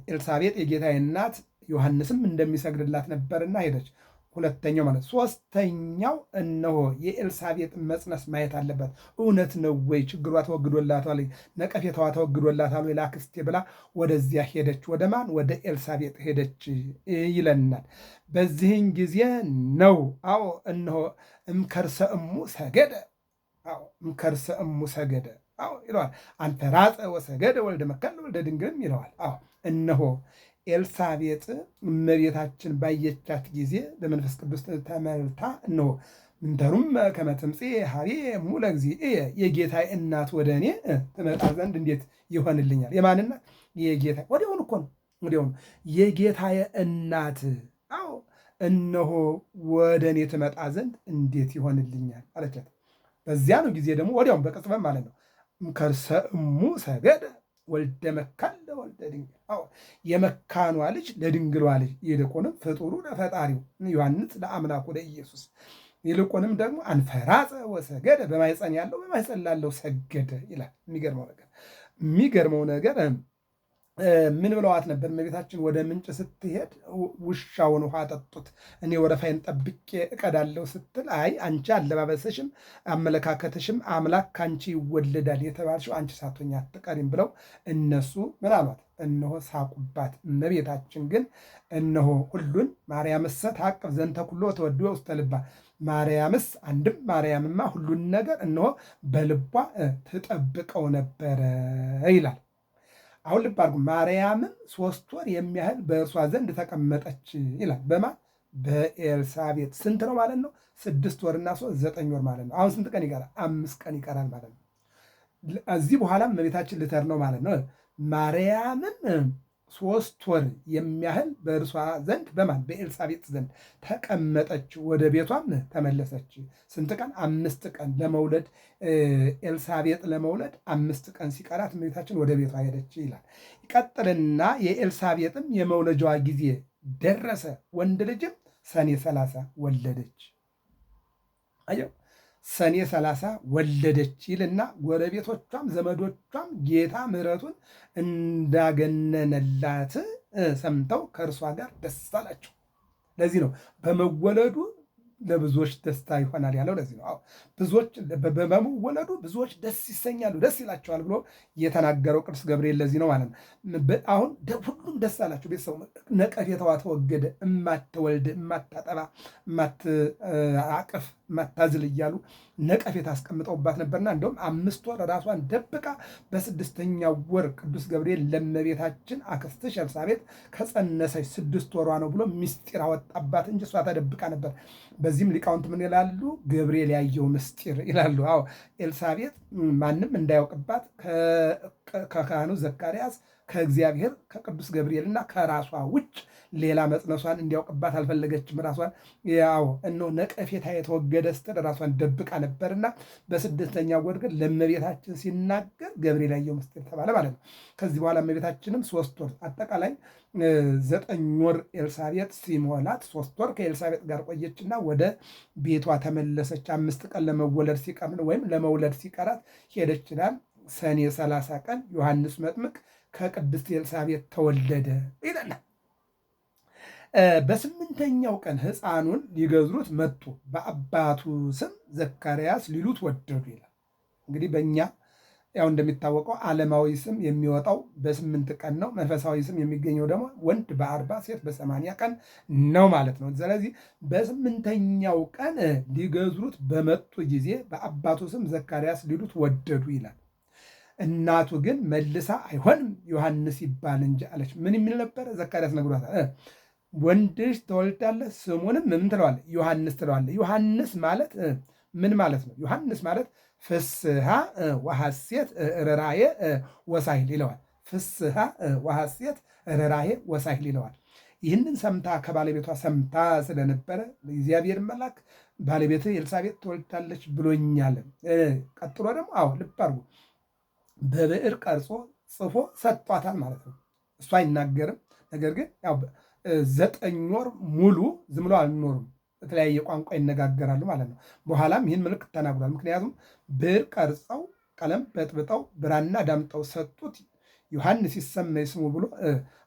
ኤልሳቤጥ የጌታዬ እናት ዮሐንስም እንደሚሰግድላት ነበርና ሄደች። ሁለተኛው ማለት ሶስተኛው እነሆ የኤልሳቤጥ መጽነስ ማየት አለበት። እውነት ነው ወይ? ችግሯ ተወግዶላታል፣ ነቀፌታዋ ተወግዶላታል ላክስቴ ብላ ወደዚያ ሄደች። ወደ ማን? ወደ ኤልሳቤጥ ሄደች ይለናል። በዚህን ጊዜ ነው አዎ እነሆ እምከርሰ እሙ ሰገደ፣ አዎ እምከርሰ እሙ ሰገደ አዎ ይለዋል። አንተራጸ ወሰገደ ወልደ መካን ወልደ ድንግልም ይለዋል። አዎ እነሆ ኤልሳቤጥ እመቤታችን ባየቻት ጊዜ በመንፈስ ቅዱስ ተመልታ እነሆ ምንተሩም ከመ ትምጽእ ኀቤ እሙ ለእግዚእየ፣ የጌታዬ እናት ወደ እኔ ትመጣ ዘንድ እንዴት ይሆንልኛል? የማን እናት? የጌታ ወዲያውኑ እኮ ነው፣ ወዲያውኑ የጌታዬ እናት አዎ እነሆ ወደ እኔ ትመጣ ዘንድ እንዴት ይሆንልኛል አለቻት። በዚያ ነው ጊዜ ደግሞ ወዲያውኑ በቅጽበት ማለት ነው እምከርሰ እሙ ሰገደ ወልደ መካን ለወልደ ድንግል፣ አዎ የመካኗ ልጅ ለድንግሏ ልጅ፣ ይልቁንም ፍጡሩ ለፈጣሪው ዮሐንስ ለአምላኩ ለኢየሱስ፣ ይልቁንም ደግሞ አንፈራጸ ወሰገደ፣ በማኅፀን ያለው በማኅፀን ላለው ሰገደ ይላል። የሚገርመው ነገር ምን ብለዋት ነበር? እመቤታችን ወደ ምንጭ ስትሄድ ውሻውን ውሃ ጠጡት፣ እኔ ወረፋይን ጠብቄ እቀዳለሁ ስትል፣ አይ አንቺ አለባበስሽም አመለካከትሽም አምላክ ከአንቺ ይወለዳል የተባልሽው አንቺ ሳትሆኚ አትቀሪም ብለው እነሱ ምን አሏት? እነሆ ሳቁባት። እመቤታችን ግን እነሆ ሁሉን ማርያምሰ ታቅፍ ዘንተ ኩሎ ተወድዮ ውስተ ልባ፣ ማርያምስ አንድም ማርያምማ ሁሉን ነገር እነሆ በልቧ ትጠብቀው ነበረ ይላል። አሁን ልብ አድርጉ። ማርያምም 3 ወር የሚያህል በእርሷ ዘንድ ተቀመጠች ይላል። በማን? በኤልሳቤጥ። ስንት ነው ማለት ነው? 6 ወርና 3 9 ወር ማለት ነው። አሁን ስንት ቀን ይቀራል? 5 ቀን ይቀራል ማለት ነው። እዚህ በኋላም እመቤታችን ልተር ነው ማለት ነው። ማርያምም 3 ወር የሚያህል በእርሷ ዘንድ በማን? በኤልሳቤጥ ዘንድ ተቀመጠች፣ ወደ ቤቷም ተመለሰች። ስንት ቀን? 5 ቀን ለመውለድ ኤልሳቤጥ ለመውለድ 5 ቀን ሲቀራት እመቤታችን ወደ ቤቷ ሄደች ይላል። ይቀጥልና የኤልሳቤጥም የመውለጃዋ ጊዜ ደረሰ፣ ወንድ ልጅም ሰኔ 30 ወለደች። አየው ሰኔ 30 ወለደች ይልና ጎረቤቶቿም ዘመዶቿም ጌታ ምሕረቱን እንዳገነነላት ሰምተው ከእርሷ ጋር ደስ አላቸው። ለዚህ ነው በመወለዱ ለብዙዎች ደስታ ይሆናል ያለው። ለዚህ ነው ብዙዎች በመወለዱ ብዙዎች ደስ ይሰኛሉ፣ ደስ ይላቸዋል ብሎ የተናገረው ቅዱስ ገብርኤል። ለዚህ ነው ማለት ነው። አሁን ሁሉም ደስ አላቸው። ቤተሰቡ ነቀፌታዋ ተወገደ። እማትወልድ እማታጠባ እማትአቅፍ እማታዝል እያሉ ነቀፌታ አስቀምጠውባት ነበርና እንደውም 5 ወር ራሷን ደብቃ በ6ኛው ወር ቅዱስ ገብርኤል ለእመቤታችን አክስትሽ ኤልሳቤጥ ከጸነሰች 6 ወሯ ነው ብሎ ምስጢር አወጣባት እንጂ እሷ ተደብቃ ነበር። በዚህም ሊቃውንት ምን ይላሉ? ገብርኤል ያየው ምስጢር ይላሉ። አዎ ኤልሳቤጥ ማንም እንዳያውቅባት ከካህኑ ዘካርያስ ከእግዚአብሔር ከቅዱስ ገብርኤልና ከራሷ ውጭ ሌላ መጽነሷን እንዲያውቅባት አልፈለገችም። ራሷን ያው እነሆ ነቀፌታ የተወገደ ስትል ራሷን ደብቃ ነበርና በ6ኛው ወር ግን ለእመቤታችን ሲናገር ገብርኤል ያየው ምስጢር ተባለ ማለት ነው። ከዚህ በኋላ እመቤታችንም 3 ወር አጠቃላይ 9 ወር ኤልሳቤጥ ሲሞላት 3 ወር ከኤልሳቤጥ ጋር ቆየችና ወደ ቤቷ ተመለሰች። 5 ቀን ለመወለድ ሲቀር ወይም ለመውለድ ሲቀራት ሄደች ይላል። ሰኔ 30 ቀን ዮሐንስ መጥምቅ ከቅድስት ኤልሳቤጥ ተወለደ ይለናል። በ8ኛው ቀን ሕፃኑን ሊገዝሩት መጡ፣ በአባቱ ስም ዘካርያስ ሊሉት ወደዱ ይላል። እንግዲህ በእኛ ያው እንደሚታወቀው ዓለማዊ ስም የሚወጣው በ8 ቀን ነው። መንፈሳዊ ስም የሚገኘው ደግሞ ወንድ በ40 ሴት በ80 ቀን ነው ማለት ነው። ስለዚህ በ8ኛው ቀን ሊገዝሩት በመጡ ጊዜ በአባቱ ስም ዘካርያስ ሊሉት ወደዱ ይላል። እናቱ ግን መልሳ አይሆንም ዮሐንስ ይባል እንጂ አለች። ምን የሚል ነበረ? ዘካርያስ ነግሯታል። ወንድ ልጅ ትወልዳለህ፣ ስሙንም ምን ትለዋለህ? ዮሐንስ ትለዋለህ። ዮሐንስ ማለት ምን ማለት ነው? ዮሐንስ ማለት ፍስሐ ወሐሴት ርራዬ ወሳይል ይለዋል። ፍስሐ ወሐሴት ርራዬ ወሳይል ይለዋል። ይህንን ሰምታ ከባለቤቷ ሰምታ ስለነበረ እግዚአብሔር መልአክ ባለቤት ኤልሳቤጥ ትወልዳለች ብሎኛል። ቀጥሎ ደግሞ ልብ አድርጉ በብዕር ቀርጾ ጽፎ ሰጧታል ማለት ነው። እሱ አይናገርም። ነገር ግን ያው 9 ወር ሙሉ ዝም ብሎ አልኖሩም። በተለያየ ቋንቋ ይነጋገራሉ ማለት ነው። በኋላም ይህን ምልክት ተናግሯል። ምክንያቱም ብዕር ቀርጸው ቀለም በጥብጠው ብራና ዳምጠው ሰጡት። ዮሐንስ ይሰመይ ስሙ ብሎ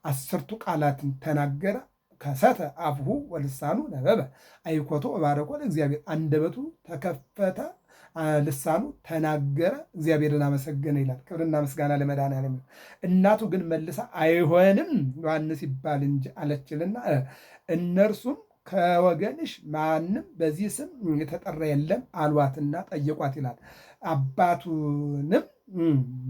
10ቱ ቃላትን ተናገረ። ከሰተ አፍሁ ወልሳኑ ነበበ አይኮቶ ባረኮ ለእግዚአብሔር። አንደበቱ ተከፈተ፣ ልሳኑ ተናገረ፣ እግዚአብሔርን አመሰገነ ይላል። ክብርና ምስጋና ለመድኃኔዓለም። እናቱ ግን መልሳ አይሆንም ዮሐንስ ይባል እንጂ አለችልና እነርሱም ከወገንሽ ማንም በዚህ ስም የተጠራ የለም አሏትና ጠየቋት ይላል። አባቱንም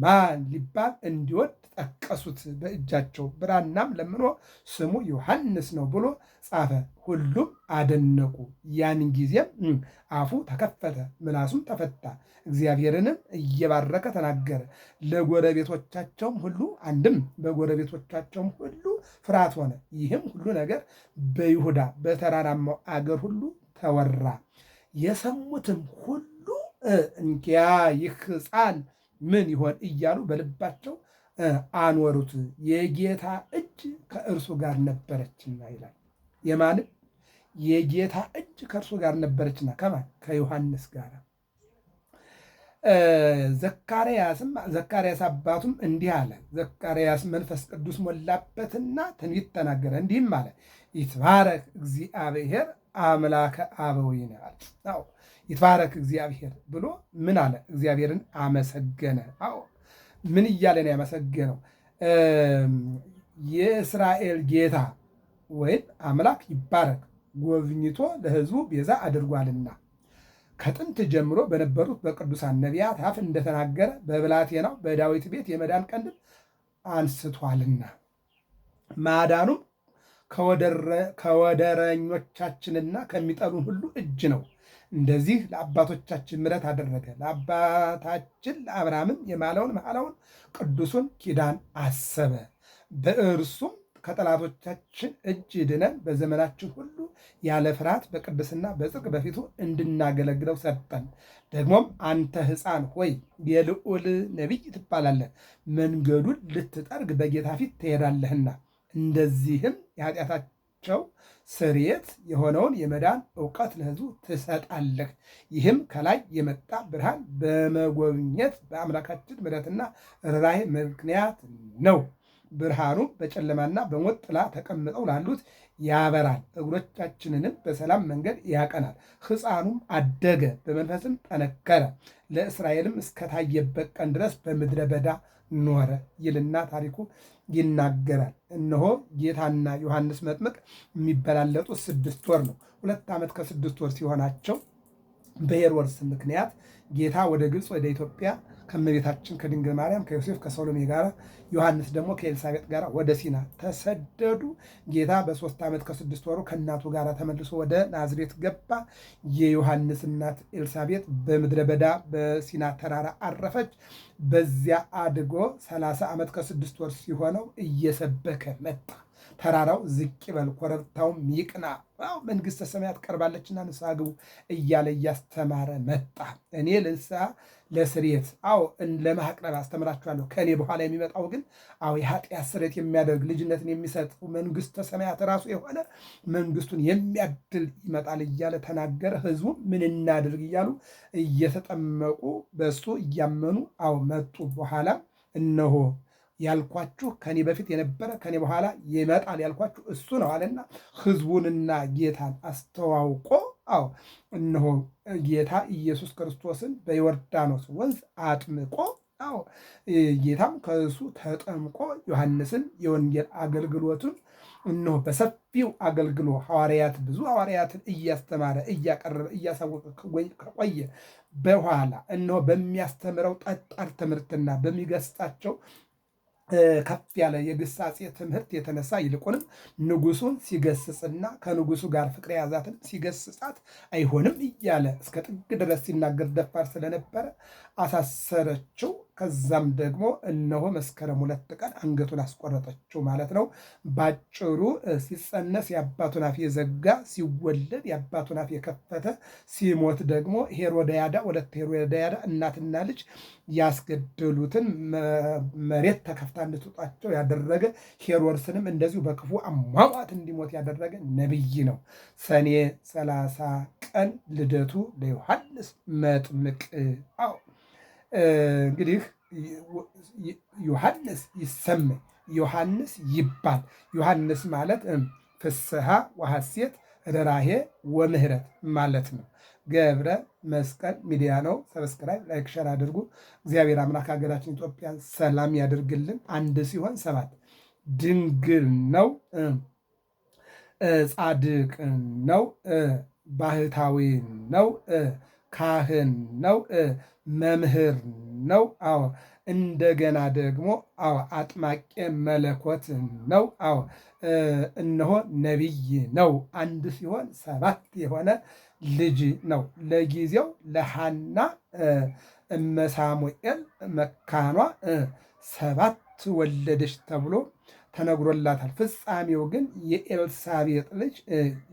ማን ሊባል እንዲወድ ጠቀሱት በእጃቸው። ብራናም ለምኖ ስሙ ዮሐንስ ነው ብሎ ጻፈ። ሁሉም አደነቁ። ያን ጊዜም አፉ ተከፈተ፣ ምላሱም ተፈታ፣ እግዚአብሔርንም እየባረከ ተናገረ። ለጎረቤቶቻቸውም ሁሉ አንድም በጎረቤቶቻቸውም ሁሉ ፍርሃት ሆነ። ይህም ሁሉ ነገር በይሁዳ በተራራማው አገር ሁሉ ተወራ። የሰሙትም ሁሉ እንኪያ ይህ ሕፃን ምን ይሆን እያሉ በልባቸው አኖሩት። የጌታ እጅ ከእርሱ ጋር ነበረችና ይላል። የማንም የጌታ እጅ ከእርሱ ጋር ነበረችና ከማን? ከዮሐንስ ጋር። ዘካርያስ አባቱም እንዲህ አለ። ዘካርያስ መንፈስ ቅዱስ ሞላበትና ትንቢት ተናገረ፣ እንዲህም አለ ይትባረክ እግዚአብሔር አምላከ አበዊነ አለ። ይትባረክ እግዚአብሔር ብሎ ምን አለ? እግዚአብሔርን አመሰገነ። ምን እያለ ነው ያመሰገነው? የእስራኤል ጌታ ወይም አምላክ ይባረክ፣ ጎብኝቶ ለሕዝቡ ቤዛ አድርጓልና ከጥንት ጀምሮ በነበሩት በቅዱሳን ነቢያት አፍ እንደተናገረ በብላቴናው በዳዊት ቤት የመዳን ቀንድን አንስቷልና ማዳኑም ከወደረኞቻችንና ከሚጠሉን ሁሉ እጅ ነው። እንደዚህ ለአባቶቻችን ምሕረት አደረገ። ለአባታችን ለአብርሃምም የማለውን መሐላውን ቅዱሱን ኪዳን አሰበ። በእርሱም ከጠላቶቻችን እጅ ድነን በዘመናችን ሁሉ ያለ ፍርሃት በቅድስና በጽድቅ በፊቱ እንድናገለግለው ሰጠን። ደግሞም አንተ ሕፃን ሆይ የልዑል ነቢይ ትባላለህ፣ መንገዱን ልትጠርግ በጌታ ፊት ትሄዳለህና እንደዚህም የኃጢአታቸው ስርየት የሆነውን የመዳን እውቀት ለሕዝቡ ትሰጣለህ። ይህም ከላይ የመጣ ብርሃን በመጎብኘት በአምላካችን ምሕረትና ርኅራኄ ምክንያት ነው። ብርሃኑ በጨለማና በሞት ጥላ ተቀምጠው ላሉት ያበራል፣ እግሮቻችንንም በሰላም መንገድ ያቀናል። ሕፃኑም አደገ፣ በመንፈስም ጠነከረ፣ ለእስራኤልም እስከታየበት ቀን ድረስ በምድረ በዳ ኖረ ይልና ታሪኩ ይናገራል። እነሆ ጌታና ዮሐንስ መጥምቅ የሚበላለጡት 6 ወር ነው። 2 ዓመት ከ6 ወር ሲሆናቸው በሄሮድስ ምክንያት ጌታ ወደ ግብፅ ወደ ኢትዮጵያ ከእመቤታችን ከድንግል ማርያም ከዮሴፍ ከሰሎሜ ጋር፣ ዮሐንስ ደግሞ ከኤልሳቤጥ ጋር ወደ ሲና ተሰደዱ። ጌታ በ3 ዓመት ከ6 ወሩ ከእናቱ ጋር ተመልሶ ወደ ናዝሬት ገባ። የዮሐንስ እናት ኤልሳቤጥ በምድረ በዳ በሲና ተራራ አረፈች። በዚያ አድጎ 30 ዓመት ከ6 ወር ሲሆነው እየሰበከ መጣ። ተራራው ዝቅ ይበል ኮረብታውም ይቅና፣ መንግሥተ ሰማያት ቀርባለችና ንስሐ ግቡ እያለ እያስተማረ መጣ። እኔ ለንስሐ ለስርየት ለማቅረብ አስተምራችኋለሁ። ከእኔ በኋላ የሚመጣው ግን የኃጢአት ስርየት የሚያደርግ ልጅነትን የሚሰጥ መንግሥተ ሰማያት ራሱ የሆነ መንግሥቱን የሚያድል ይመጣል እያለ ተናገረ። ሕዝቡ ምን እናድርግ እያሉ እየተጠመቁ በእሱ እያመኑ መጡ። በኋላ እነሆ ያልኳችሁ ከኔ በፊት የነበረ ከኔ በኋላ ይመጣል ያልኳችሁ እሱ ነው አለና ሕዝቡንና ጌታን አስተዋውቆ እነሆ ጌታ ኢየሱስ ክርስቶስን በዮርዳኖስ ወንዝ አጥምቆ አዎ ጌታም ከእሱ ተጠምቆ ዮሐንስን የወንጌል አገልግሎቱን እነሆ በሰፊው አገልግሎ ብዙ ሐዋርያትን እያስተማረ እያቀረበ እያሳወቀ ከቆየ በኋላ እነሆ በሚያስተምረው ጠጣር ትምህርትና በሚገስጻቸው ከፍ ያለ የግሳጼ ትምህርት የተነሳ ይልቁንም ንጉሱን ሲገስጽና ከንጉሱ ጋር ፍቅር የያዛትን ሲገስጻት አይሆንም እያለ እስከ ጥግ ድረስ ሲናገር ደፋር ስለነበረ አሳሰረችው። ከዛም ደግሞ እነሆ መስከረም 2 ቀን አንገቱን አስቆረጠችው ማለት ነው። ባጭሩ ሲጸነስ የአባቱን አፍ የዘጋ ሲወለድ የአባቱን አፍ የከፈተ ሲሞት ደግሞ ሄሮድያዳ ወለተ ሄሮድያዳ እናትና ልጅ ያስገደሉትን መሬት ተከፍታ እንድትውጣቸው ያደረገ ሄሮድስንም እንደዚሁ በክፉ አሟሟት እንዲሞት ያደረገ ነቢይ ነው። ሰኔ 30 ቀን ልደቱ ለዮሐንስ መጥምቅ። አዎ እንግዲህ ዮሐንስ ይሰመይ ዮሐንስ ይባል። ዮሐንስ ማለት ፍስሐ ወሐሴት ርኅራኄ ወምህረት ማለት ነው። ገብረ መስቀል ሚዲያ ነው። ሰብስክራይብ፣ ላይክ፣ ሸር አድርጉ። እግዚአብሔር አምላክ ሀገራችን ኢትዮጵያን ሰላም ያደርግልን። አንድ ሲሆን 7 ድንግል ነው፣ ጻድቅ ነው፣ ባህታዊ ነው፣ ካህን ነው፣ መምህር ነው። አዎ እንደገና ደግሞ አዎ አጥማቄ መለኮት ነው። አዎ እነሆ ነቢይ ነው። አንድ ሲሆን 7 የሆነ ልጅ ነው። ለጊዜው ለሐና እመ ሳሙኤል መካኗ 7 ወለደች ተብሎ ተነግሮላታል። ፍጻሜው ግን የኤልሳቤጥ ልጅ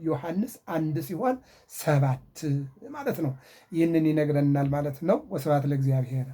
ዮሐንስ 1 ሲሆን 7 ማለት ነው። ይህንን ይነግረናል ማለት ነው። ወስብሐት ለእግዚአብሔር።